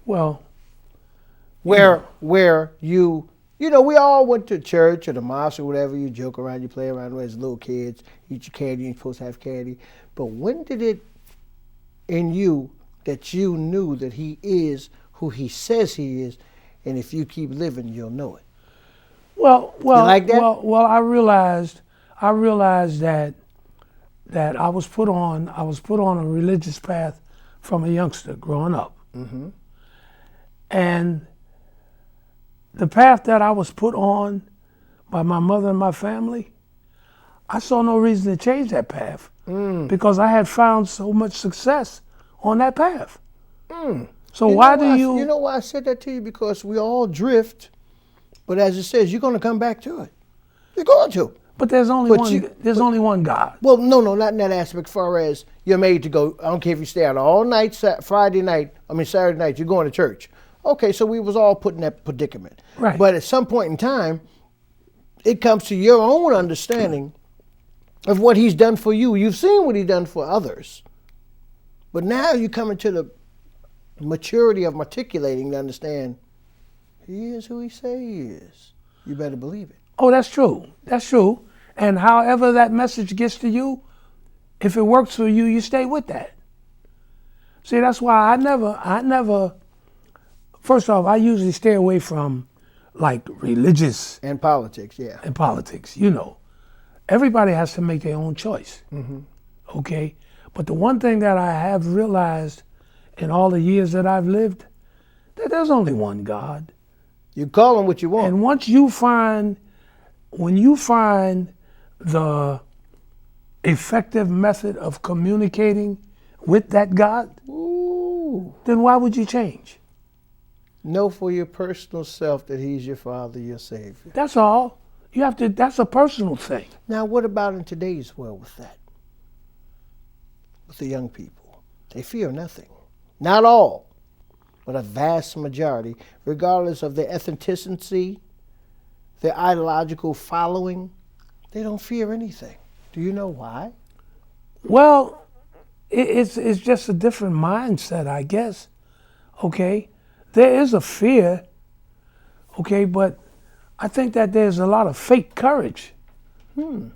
Well, where you know, we all went to church or the mosque or whatever. You joke around, you play around as little kids, eat your candy, you're supposed to have candy. But when did it in you that you knew that he is who he says he is, and if you keep living, you'll know it? Well, You like that? well. I realized that I was put on a religious path from a youngster growing up, and the path that I was put on by my mother and my family, I saw no reason to change that path because I had found so much success on that path. So you know why I said that to you? Because we all drift, but as it says, you're going to come back to it. You're going to. But there's only one God. Well, no, not in that aspect. As far as you're made to go, I don't care if you stay out all night, Saturday night, you're going to church. Okay, so we was all put in that predicament. Right. But at some point in time, it comes to your own understanding of what he's done for you. You've seen what he's done for others. But now you come into the maturity of articulating to understand he is who he say he is. You better believe it. Oh, that's true. That's true. And however that message gets to you, if it works for you, you stay with that. See, that's why I never, first off, I usually stay away from like religious. And politics, yeah. And politics, you know. Everybody has to make their own choice, okay? But the one thing that I have realized in all the years that I've lived, that there's only one God. You call him what you want. And when you find the effective method of communicating with that God, then why would you change? Know for your personal self that he's your Father, your Savior. That's all. You have to. That's a personal thing. Now, what about in today's world with that? With the young people, they fear nothing. Not all, but a vast majority, regardless of their ethnicity, their ideological following, they don't fear anything. Do you know why? Well, it's just a different mindset, I guess. Okay, there is a fear. Okay, but I think that there's a lot of fake courage. You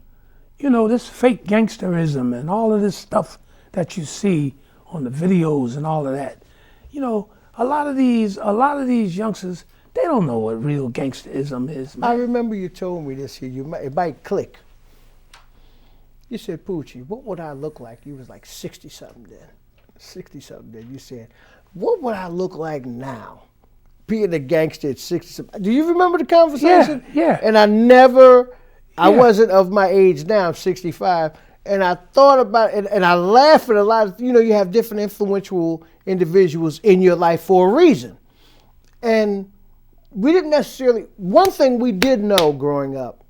know, this fake gangsterism and all of this stuff that you see on the videos and all of that. You know, a lot of these youngsters, they don't know what real gangsterism is, man. I remember you told me this here. It might click. You said, Poochie, what would I look like? You was like 60-something then. 60-something then. You said, what would I look like now? Being a gangster at 60-something. Do you remember the conversation? Yeah. And I wasn't of my age now. I'm 65. And I thought about it, and I laugh at a lot of, you know, you have different influential individuals in your life for a reason. And we didn't necessarily, one thing we did know growing up,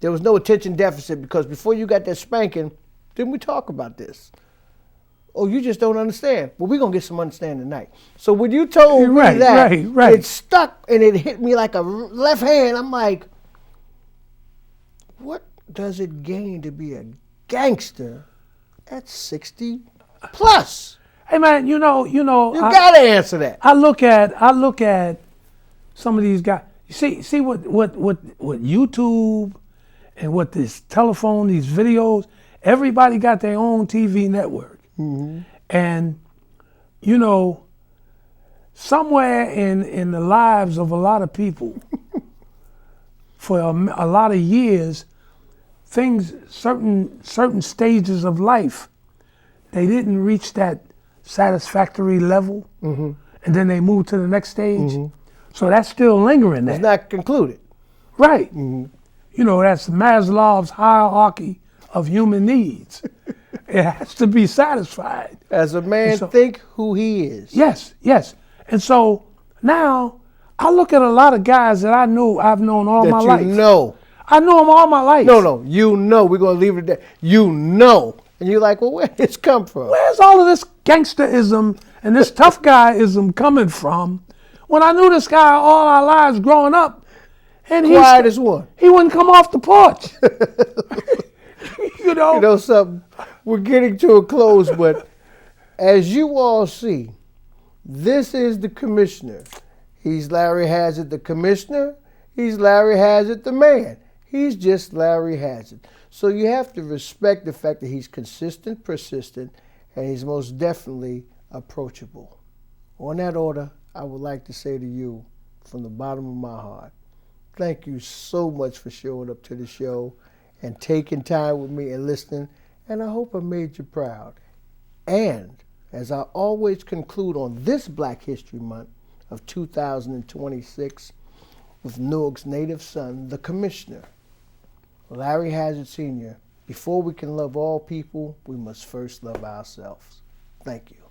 there was no attention deficit because before you got that spanking, didn't we talk about this? Oh, you just don't understand. Well, we're going to get some understanding tonight. So when you told me that, it stuck and it hit me like a left hand. I'm like, what does it gain to be a gangster at 60 plus? Hey man, you gotta answer that. I look at some of these guys. You see what YouTube and what this telephone, these videos, everybody got their own TV network. And you know, somewhere in the lives of a lot of people for a lot of years, certain stages of life, they didn't reach that satisfactory level, and then they move to the next stage. So that's still lingering there. It's not concluded. Right. You know, that's Maslow's hierarchy of human needs. It has to be satisfied. As a man think who he is. Yes. And so now I look at a lot of guys that I've known all my life. That you know. I know them all my life. No, you know. We're going to leave it at that. You know. And you're like, well, where did this come from? Where's all of this gangsterism and this tough guyism coming from? When I knew this guy all our lives growing up, and quiet as one. He wouldn't come off the porch. You know? You know something? We're getting to a close, but as you all see, This is the commissioner. He's Larry Hazard, the commissioner. He's Larry Hazard, the man. He's just Larry Hazard. So you have to respect the fact that he's consistent, persistent, and he's most definitely approachable. On that order, I would like to say to you, from the bottom of my heart, thank you so much for showing up to the show and taking time with me and listening, and I hope I made you proud. And as I always conclude on this Black History Month of 2026 with Newark's native son, the commissioner, Larry Hazard Sr., before we can love all people, we must first love ourselves. Thank you.